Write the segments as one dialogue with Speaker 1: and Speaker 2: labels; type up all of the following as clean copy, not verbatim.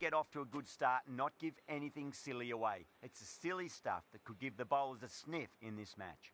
Speaker 1: get off to a good start and not give anything silly away. It's the silly stuff that could give the bowlers a sniff in this match.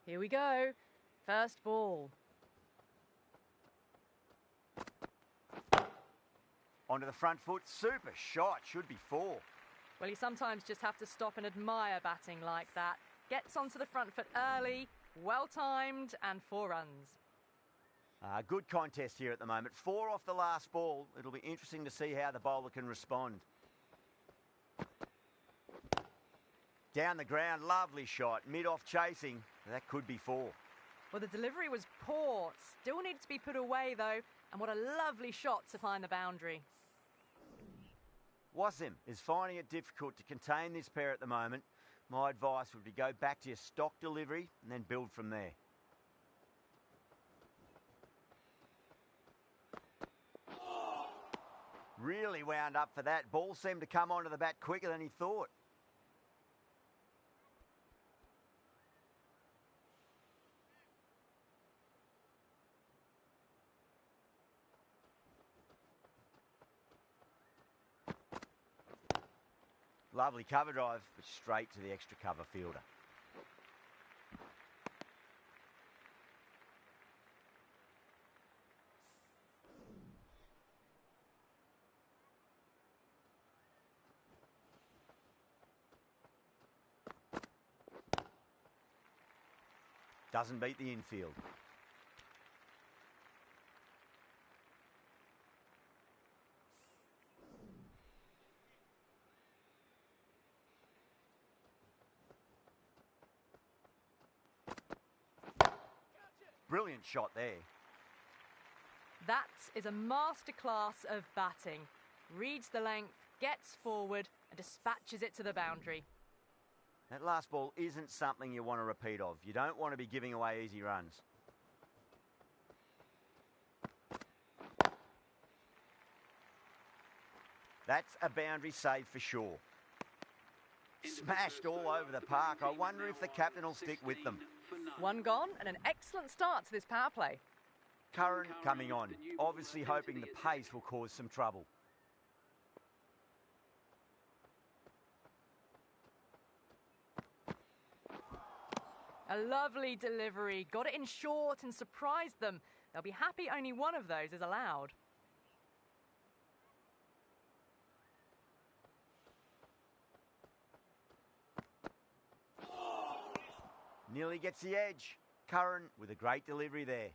Speaker 2: Here we go. First ball.
Speaker 1: Onto the front foot. Super shot. Should be 4.
Speaker 2: Well, you sometimes just have to stop and admire batting like that. Gets onto the front foot early, well-timed, and 4 runs.
Speaker 1: Good contest here at the moment. 4 off the last ball. It'll be interesting to see how the bowler can respond. Down the ground, lovely shot. Mid-off chasing. That could be 4.
Speaker 2: Well, the delivery was poor. Still needed to be put away, though. And what a lovely shot to find the boundary.
Speaker 1: Wasim is finding it difficult to contain this pair at the moment. My advice would be go back to your stock delivery and then build from there. Really wound up for that. Ball seemed to come onto the bat quicker than he thought. Lovely cover drive, but straight to the extra cover fielder. Doesn't beat the infield. Brilliant shot there.
Speaker 2: That is a masterclass of batting. Reads the length, gets forward, and dispatches it to the boundary.
Speaker 1: That last ball isn't something you want to repeat of. You don't want to be giving away easy runs. That's a boundary save for sure. Smashed all over the park. I wonder if the captain will stick with them.
Speaker 2: 1 gone and an excellent start to this power play.
Speaker 1: Curran coming on, obviously hoping the pace will cause some trouble.
Speaker 2: A lovely delivery. Got it in short and surprised them. They'll be happy only one of those is allowed.
Speaker 1: Nearly gets the edge. Curran with a great delivery there.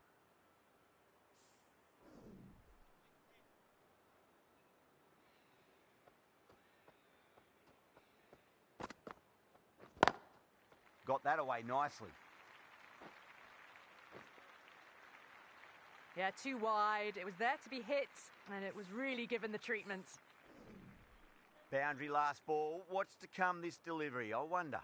Speaker 1: Got that away nicely.
Speaker 2: Yeah, too wide. It was there to be hit, and it was really given the treatment.
Speaker 1: Boundary last ball. What's to come this delivery, I wonder?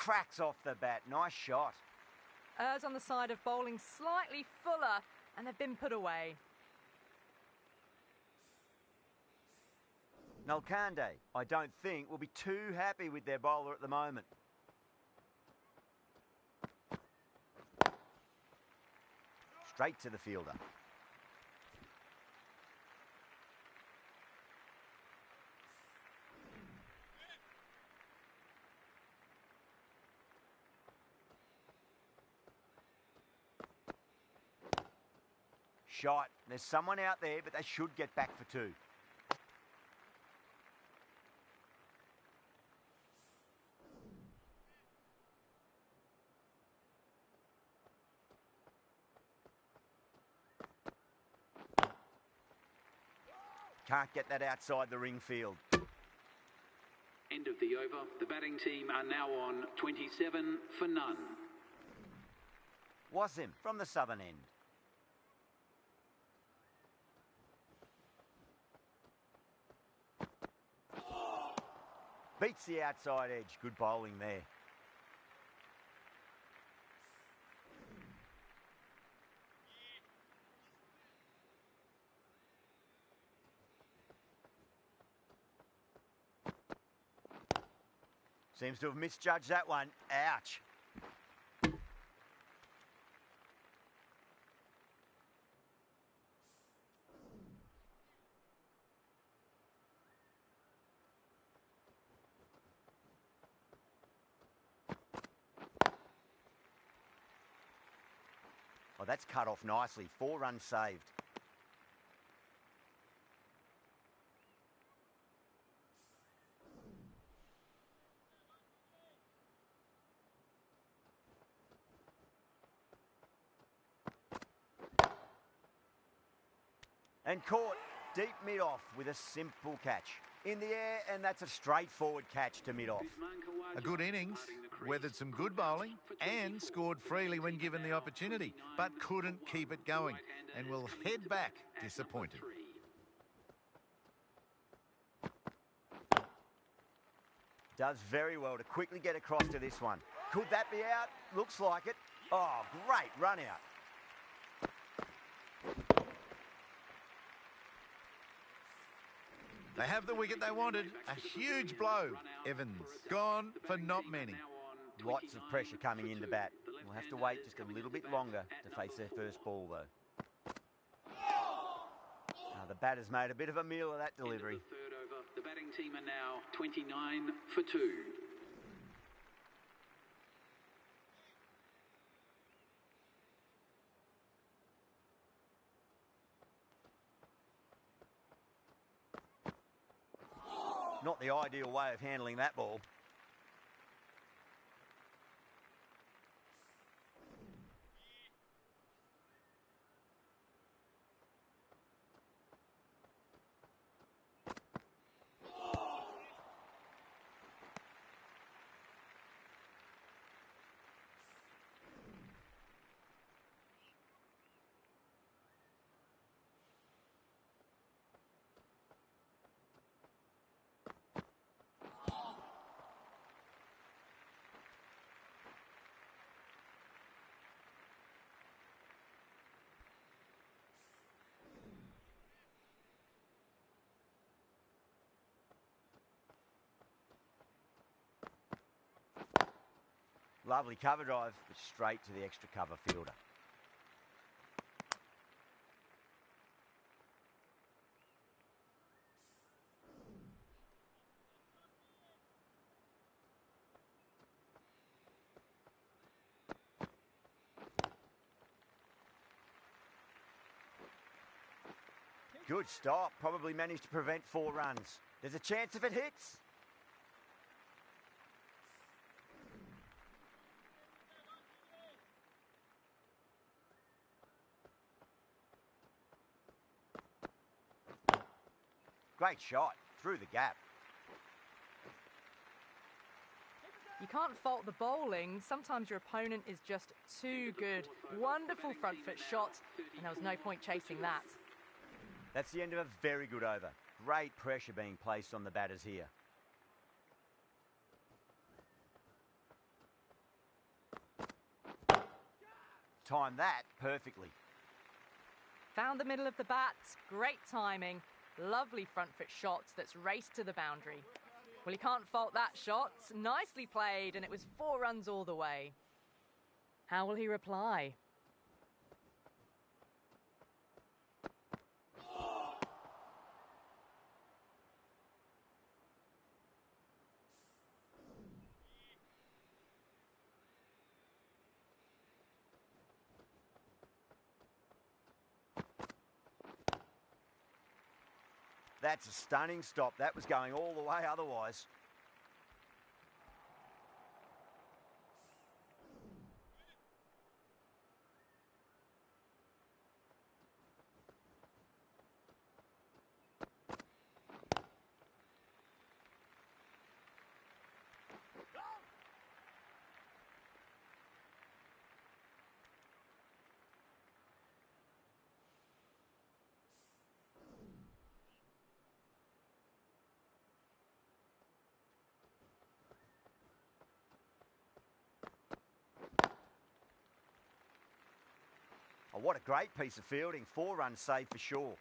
Speaker 1: cracks off the bat. Nice shot.
Speaker 2: Errs on the side of bowling slightly fuller, and they've been put away.
Speaker 1: Nalkande, I don't think, will be too happy with their bowler at the moment. Straight to the fielder. Shot. There's someone out there, but they should get back for two. Can't get that outside the ring field.
Speaker 3: End of the over. The batting team are now on 27 for none.
Speaker 1: Wasim from the southern end. Beats the outside edge. Good bowling there. Seems to have misjudged that one. Ouch. Oh, that's cut off nicely. 4 runs saved. And caught deep mid-off with a simple catch. In the air, and that's a straightforward catch to mid-off.
Speaker 4: A good innings, weathered some good bowling and scored freely when given the opportunity, but couldn't keep it going and will head back disappointed.
Speaker 1: Does very well to quickly get across to this one. Could that be out? Looks like it. Oh, great run out.
Speaker 4: They have the wicket they wanted. A huge blow. Evans gone for not many.
Speaker 1: Lots of pressure coming into bat. We'll have to wait just a little bit longer to face their first ball, though. The batter's made a bit of a meal of that delivery.
Speaker 3: Third over. The batting team are now 29 for 2.
Speaker 1: Not the ideal way of handling that ball. Lovely cover drive, but straight to the extra cover fielder. Good stop. Probably managed to prevent 4 runs. There's a chance if it hits. Great shot through the gap.
Speaker 2: You can't fault the bowling. Sometimes your opponent is just too good. Wonderful front foot shot, and there was no point chasing that.
Speaker 1: That's the end of a very good over. Great pressure being placed on the batters here. timed that perfectly.
Speaker 2: Found the middle of the bats, great timing, lovely front foot shots that's raced to the boundary. Well, you can't fault that shot. Nicely played, and it was 4 runs all the way. How will he reply?
Speaker 1: That's a stunning stop. That was going all the way otherwise. Oh, what a great piece of fielding. 4 runs saved for sure.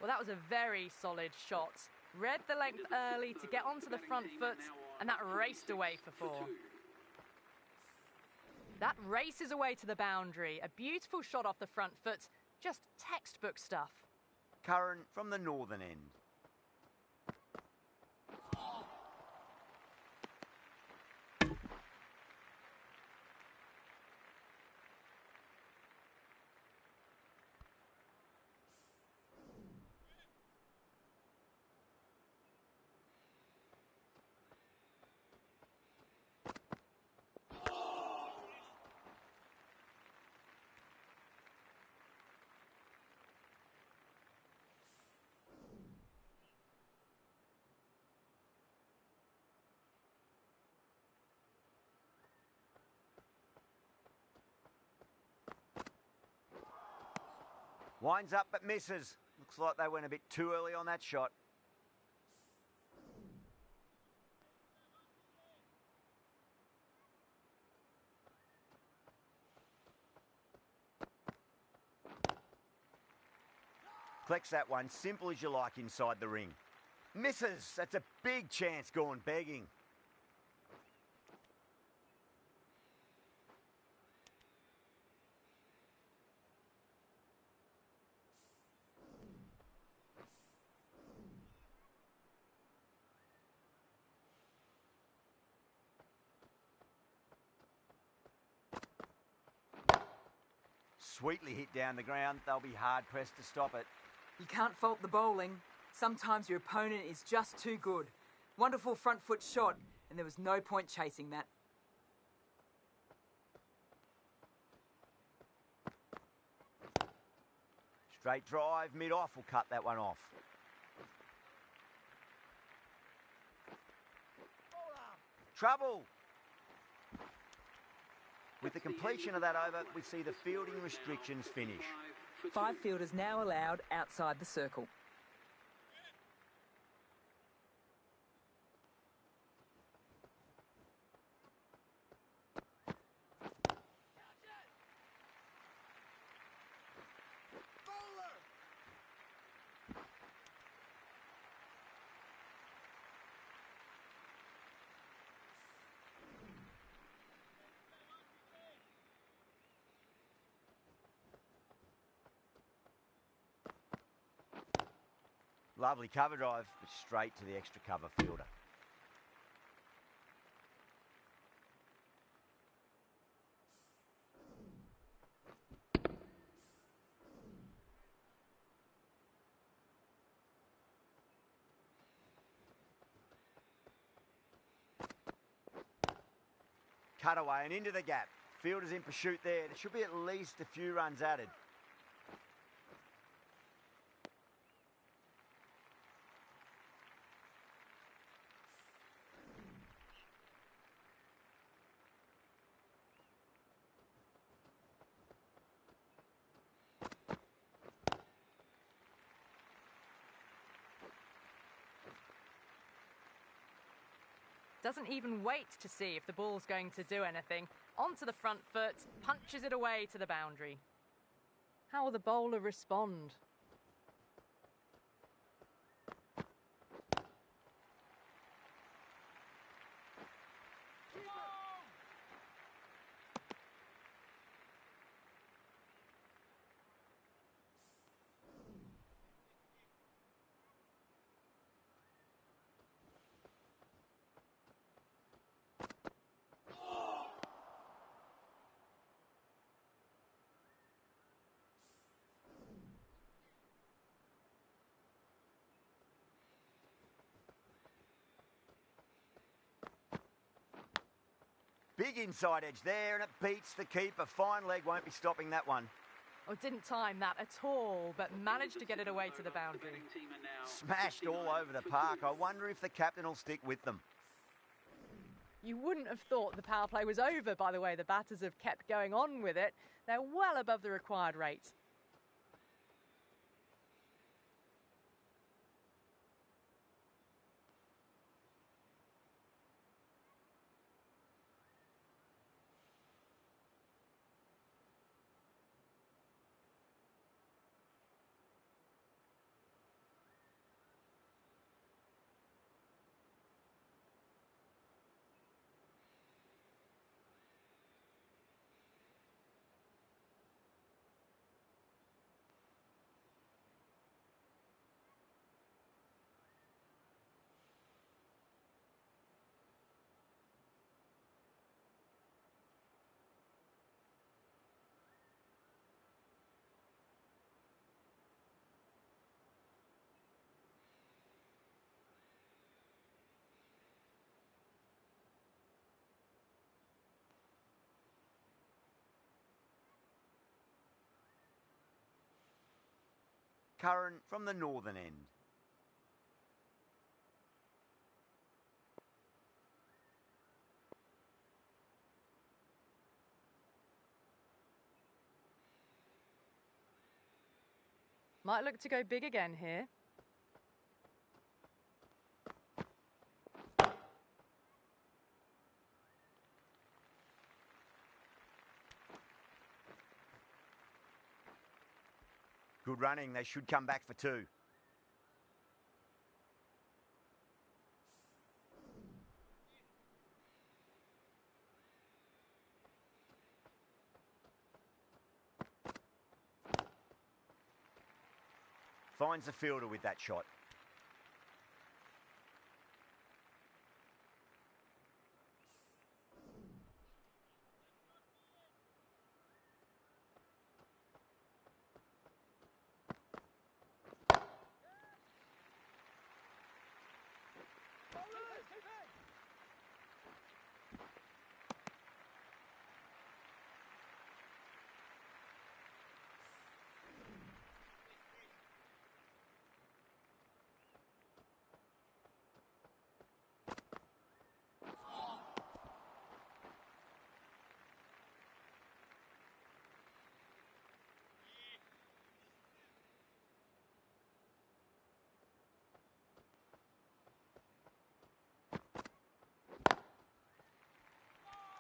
Speaker 2: Well, that was a very solid shot. Read the length early to get onto the front foot, and that raced away for 4. That races away to the boundary. A beautiful shot off the front foot. Just textbook stuff.
Speaker 1: Curran from the northern end. Winds up but misses. Looks like they went a bit too early on that shot. Collects that one, simple as you like inside the ring. Misses. That's a big chance gone begging. Sweetly hit down the ground. They'll be hard-pressed to stop it.
Speaker 5: You can't fault the bowling. Sometimes your opponent is just too good. Wonderful front foot shot, and there was no point chasing that.
Speaker 1: Straight drive, mid-off will cut that one off. Trouble. With the completion of that over, we see the fielding restrictions finish.
Speaker 5: 5 fielders now allowed outside the circle.
Speaker 1: Lovely cover drive, but straight to the extra cover fielder. cutaway and into the gap. Fielder's in pursuit there. There should be at least a few runs added.
Speaker 2: Doesn't even wait to see if the ball's going to do anything. Onto the front foot, punches it away to the boundary. How will the bowler respond?
Speaker 1: Big inside edge there, and it beats the keeper. Fine leg, won't be stopping that one.
Speaker 2: Oh, didn't time that at all, but managed to get it away to the boundary.
Speaker 1: Smashed all over the park. I wonder if the captain will stick with them.
Speaker 2: You wouldn't have thought the power play was over by the way the batters have kept going on with it. They're well above the required rate.
Speaker 1: Curran from the northern end.
Speaker 2: Might look to go big again here.
Speaker 1: Good running. They should come back for two. Finds the fielder with that shot.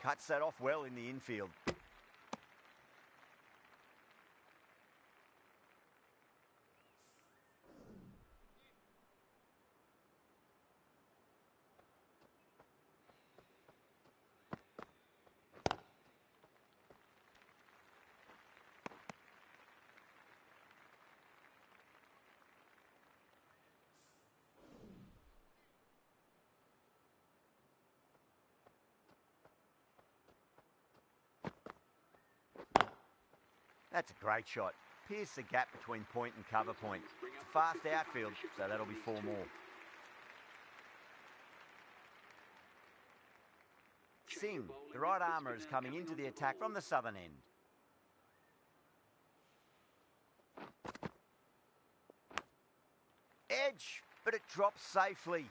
Speaker 1: Cuts that off well in the infield. That's a great shot. Pierce the gap between point and cover point. It's a fast outfield, so that'll be four more. Singh, the right armour, is coming into the attack from the southern end. Edge, but it drops safely.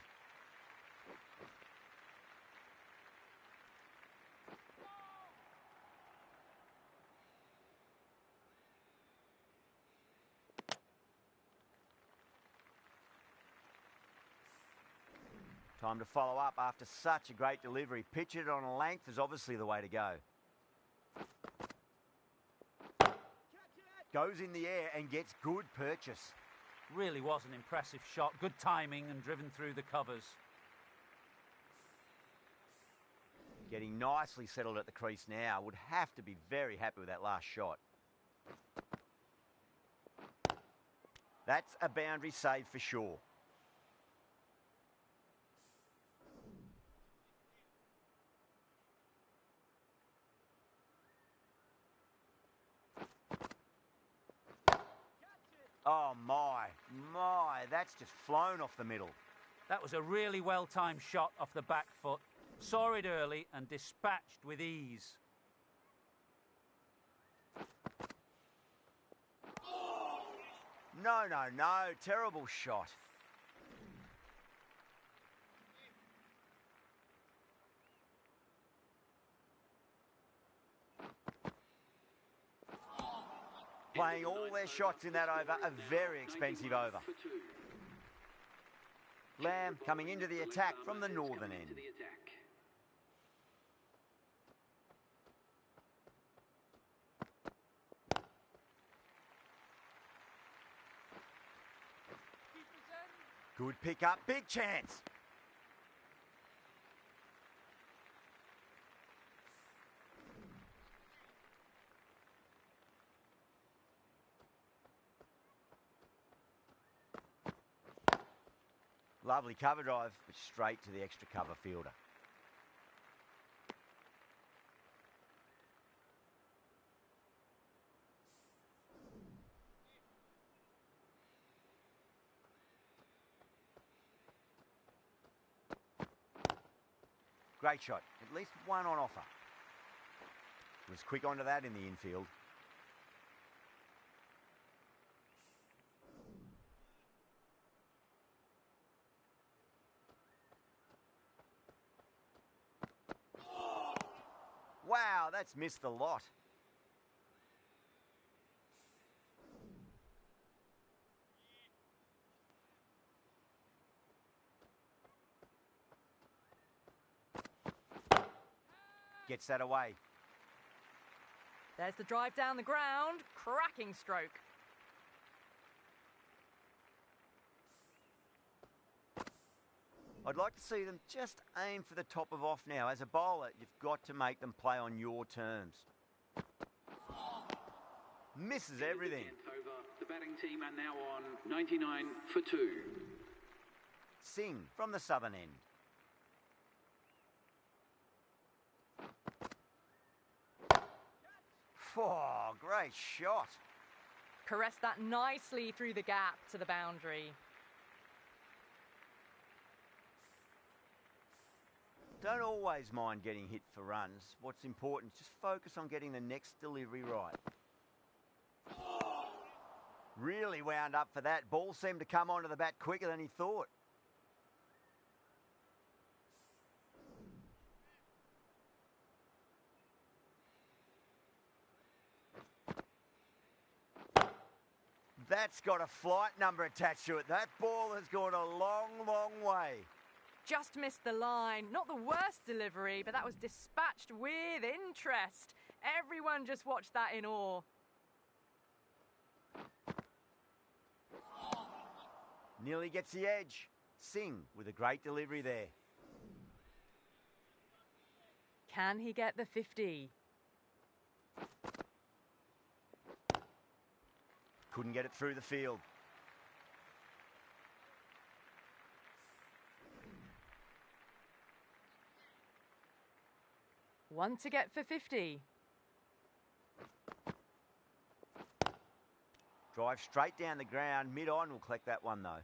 Speaker 1: Time to follow up after such a great delivery. Pitch it on a length is obviously the way to go. Goes in the air and gets good purchase.
Speaker 6: Really was an impressive shot. Good timing and driven through the covers.
Speaker 1: Getting nicely settled at the crease now. Would have to be very happy with that last shot. That's a boundary save for sure. Oh, my, that's just flown off the middle.
Speaker 6: That was a really well-timed shot off the back foot. Saw it early and dispatched with ease.
Speaker 1: No, terrible shot. Playing all their shots in that over, a very expensive over. Lamb coming into the attack from the northern end. Good pick up, big chance. Lovely cover drive, but straight to the extra cover fielder. Great shot, at least one on offer. Was quick onto that in the infield. Wow, that's missed the lot. Gets that away.
Speaker 2: There's the drive down the ground. Cracking stroke.
Speaker 1: I'd like to see them just aim for the top of off now. As a bowler, you've got to make them play on your terms. Misses everything.
Speaker 3: The batting team are now on 99 for 2.
Speaker 1: Singh from the southern end. Oh, great shot.
Speaker 2: Caressed that nicely through the gap to the boundary.
Speaker 1: Don't always mind getting hit for runs. What's important is just focus on getting the next delivery right. Really wound up for that. Ball seemed to come onto the bat quicker than he thought. That's got a flight number attached to it. That ball has gone a long, long way.
Speaker 2: Just missed the line. Not the worst delivery, but that was dispatched with interest. Everyone just watched that in awe.
Speaker 1: Nearly gets the edge. Singh with a great delivery there.
Speaker 2: Can he get the 50?
Speaker 1: Couldn't get it through the field.
Speaker 2: One to get for 50.
Speaker 1: Drive straight down the ground. Mid-on will collect that one, though.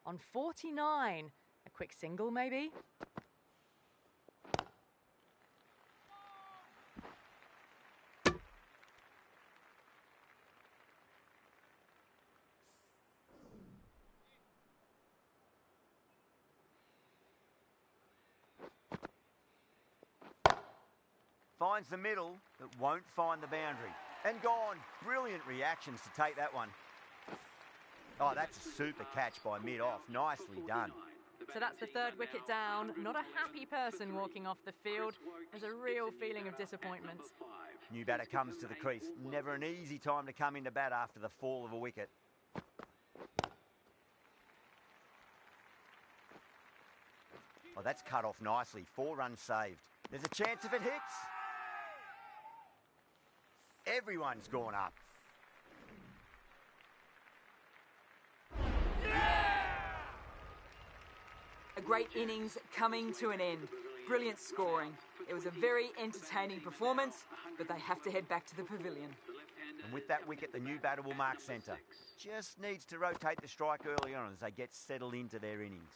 Speaker 2: On 49. A quick single, maybe?
Speaker 1: Finds the middle, but won't find the boundary. And gone. Brilliant reactions to take that one. Oh, that's a super catch by mid-off. Nicely done.
Speaker 2: So that's the third wicket down. Not a happy person walking off the field. There's a real feeling of disappointment.
Speaker 1: New batter comes to the crease. Never an easy time to come into bat after the fall of a wicket. Oh, that's cut off nicely. 4 runs saved. There's a chance if it hits. Everyone's gone up.
Speaker 5: A great innings coming to an end. Brilliant scoring. It was a very entertaining performance, but they have to head back to the pavilion.
Speaker 1: And with that wicket, the new batter will mark centre. Just needs to rotate the strike early on as they get settled into their innings.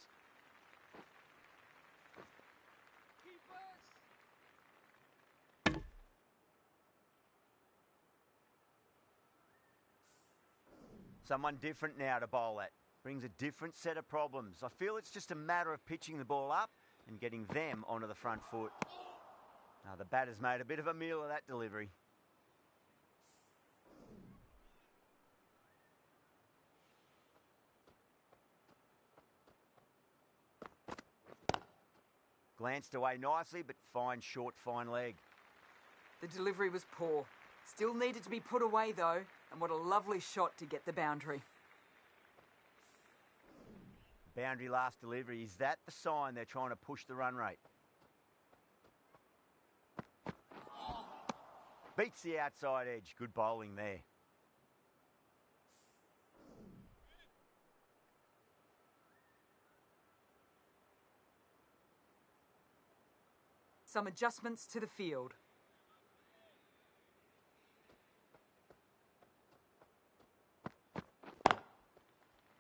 Speaker 1: Someone different now to bowl at. Brings a different set of problems. I feel it's just a matter of pitching the ball up and getting them onto the front foot. Now the batter's made a bit of a meal of that delivery. Glanced away nicely, but fine short, fine leg.
Speaker 5: The delivery was poor. Still needed to be put away though, and what a lovely shot to get the boundary.
Speaker 1: Boundary last delivery. Is that the sign they're trying to push the run rate? Beats the outside edge. Good bowling there.
Speaker 5: Some adjustments to the field.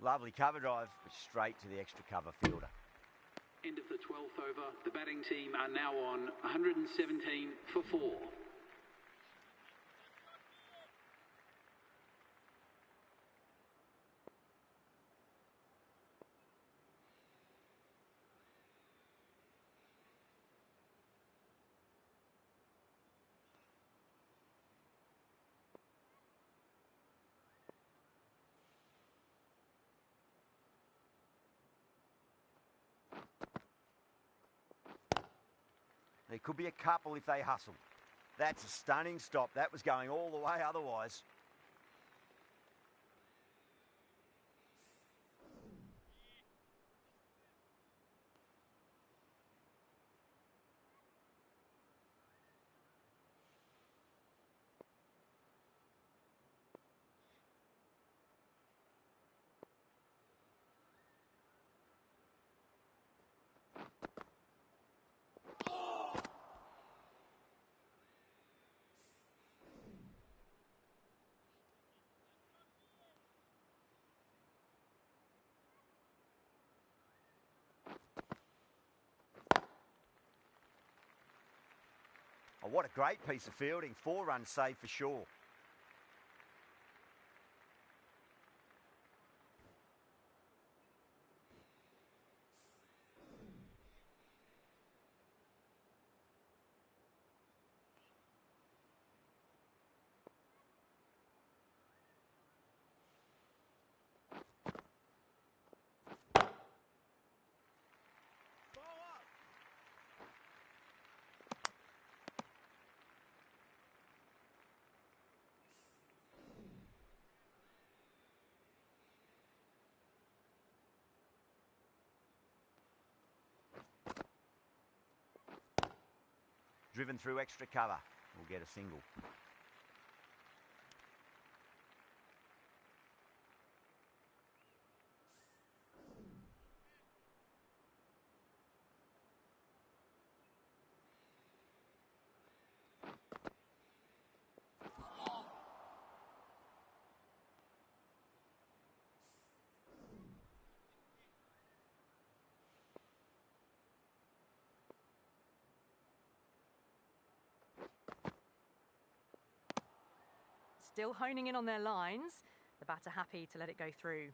Speaker 1: Lovely cover drive, but straight to the extra cover fielder.
Speaker 3: End of the 12th over. The batting team are now on 117 for 4.
Speaker 1: There could be a couple if they hustle. That's a stunning stop. That was going all the way otherwise. Oh, what a great piece of fielding. 4 runs saved for sure. Driven through extra cover. We'll get a single.
Speaker 2: still honing in on their lines. The batter happy to let it go through.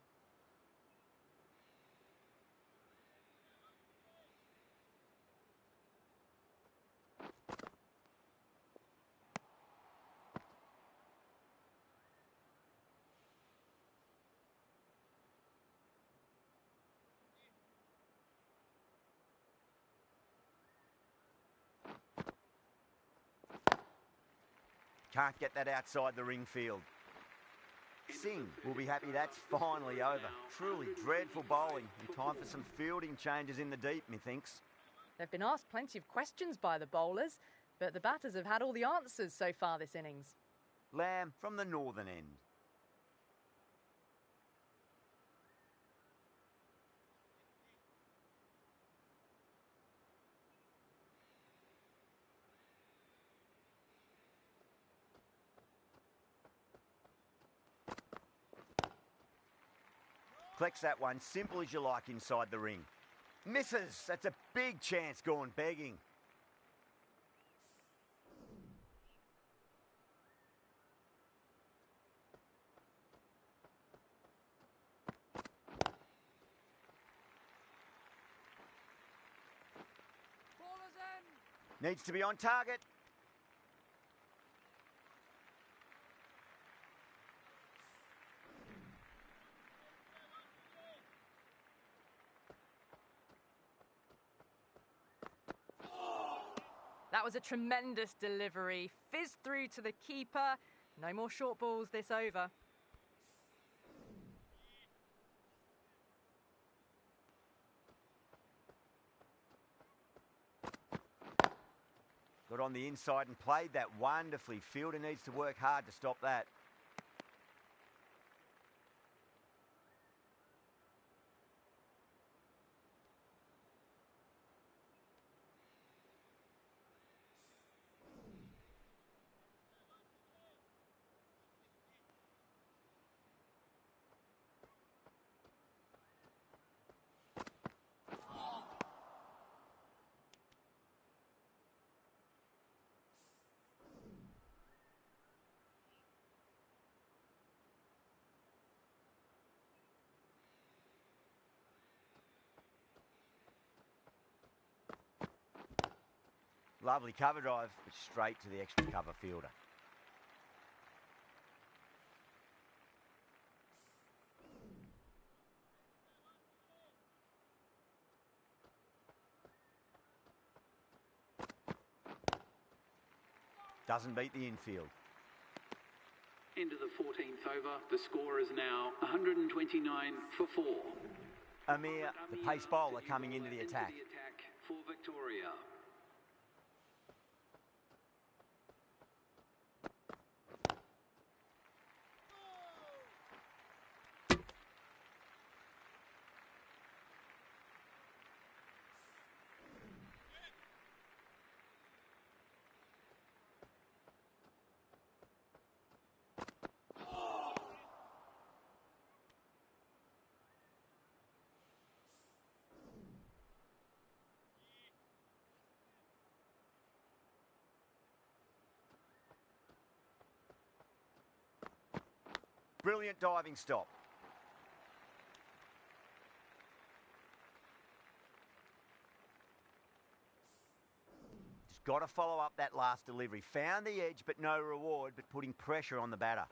Speaker 1: Can't get that outside the ring field. Singh will be happy that's finally over. Truly dreadful bowling and time for some fielding changes in the deep, methinks.
Speaker 2: They've been asked plenty of questions by the bowlers, but the batters have had all the answers so far this innings.
Speaker 1: Lamb from the northern end. Collects that one, simple as you like inside the ring. Misses. That's a big chance gone begging. Needs to be on target.
Speaker 2: That was a tremendous delivery. Fizzed through to the keeper. No more short balls this over.
Speaker 1: Got on the inside and played that wonderfully. Fielder needs to work hard to stop that. Lovely cover drive, but straight to the extra cover fielder. Doesn't beat the infield.
Speaker 3: Into the 14th over. The score is now 129 for 4.
Speaker 1: Amir, the pace bowler, coming into the attack.
Speaker 3: For Victoria.
Speaker 1: Brilliant diving stop. Just got to follow up that last delivery. Found the edge, but no reward, but putting pressure on the batter.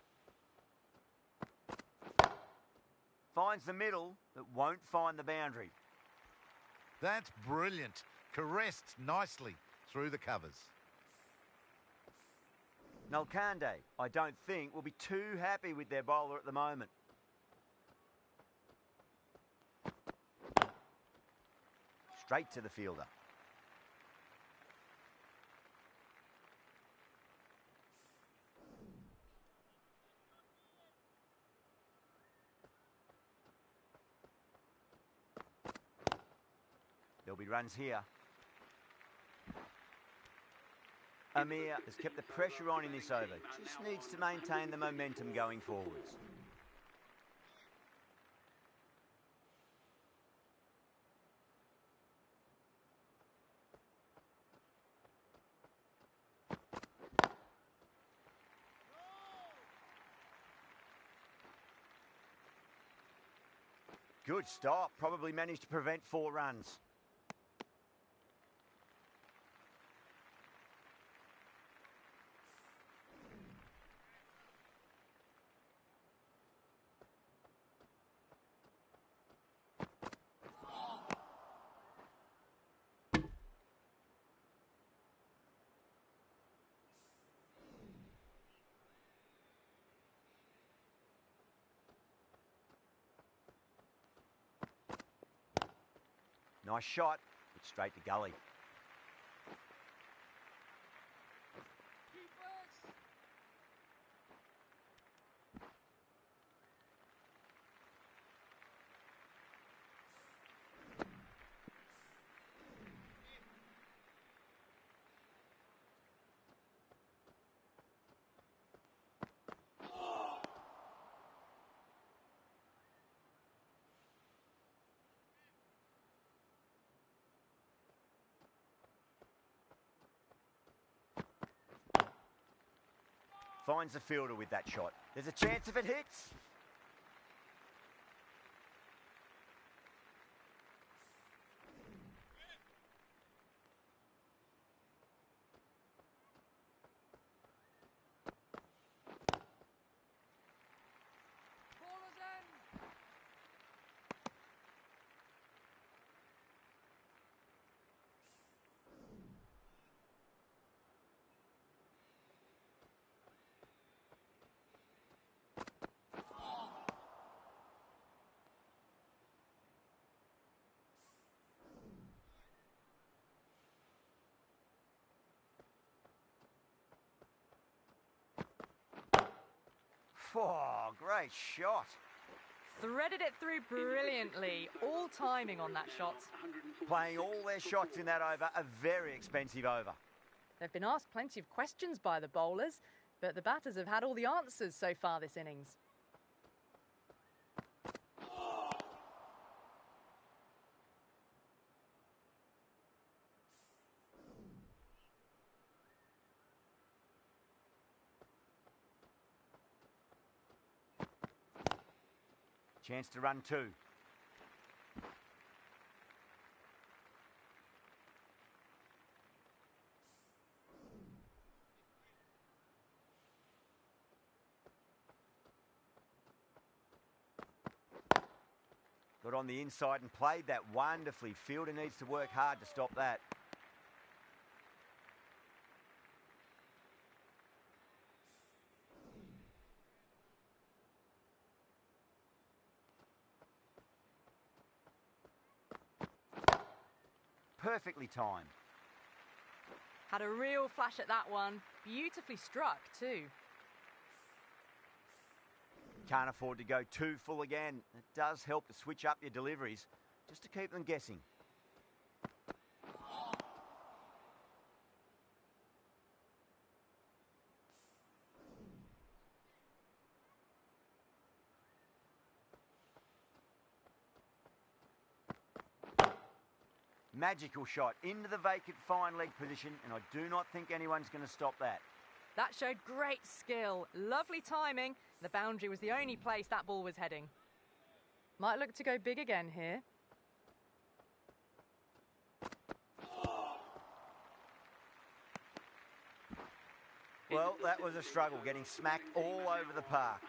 Speaker 1: Finds the middle, but won't find the boundary.
Speaker 4: That's brilliant. Caressed nicely through the covers.
Speaker 1: Nalkande, I don't think, will be too happy with their bowler at the moment. Straight to the fielder. There'll be runs here. Amir has kept the pressure on in this over. Just needs to maintain the momentum going forwards. Good stop. Probably managed to prevent 4 runs. Nice shot, but straight to gully. Finds the fielder with that shot. There's a chance if it hits. Oh, great shot.
Speaker 2: Threaded it through brilliantly. All timing on that shot.
Speaker 1: Playing all their shots in that over, a very expensive over.
Speaker 2: They've been asked plenty of questions by the bowlers, but the batters have had all the answers so far this innings.
Speaker 1: Chance to run 2. Got on the inside and played that wonderfully. Fielder needs to work hard to stop that. Perfectly timed.
Speaker 2: Had a real flash at that one. Beautifully struck too.
Speaker 1: Can't afford to go too full again. It does help to switch up your deliveries, just to keep them guessing. Magical shot into the vacant fine leg position, and I do not think anyone's going to stop that.
Speaker 2: That showed great skill. Lovely timing. The boundary was the only place that ball was heading. Might look to go big again here.
Speaker 1: Well, that was a struggle, getting smacked all over the park.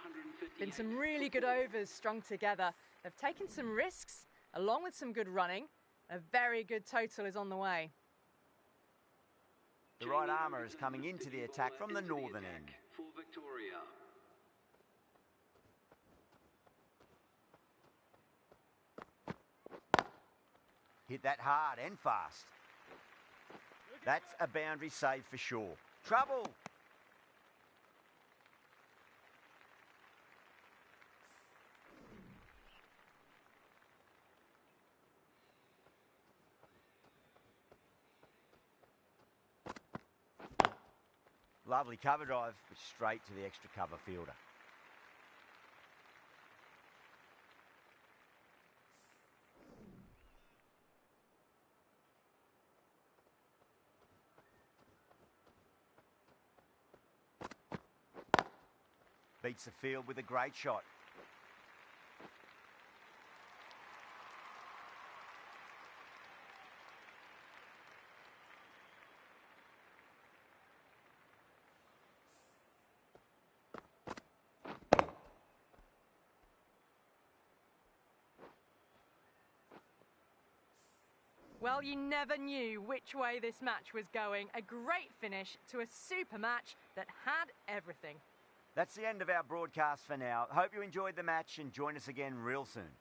Speaker 2: Been some really good overs strung together. They've taken some risks, along with some good running. A very good total is on the way.
Speaker 1: The right armour is coming into the attack from the northern end.
Speaker 3: For Victoria.
Speaker 1: Hit that hard and fast. That's a boundary save for sure. Trouble! Lovely cover drive, but straight to the extra cover fielder. Beats the field with a great shot.
Speaker 2: Well, you never knew which way this match was going. A great finish to a super match that had everything.
Speaker 1: That's the end of our broadcast for now. Hope you enjoyed the match and join us again real soon.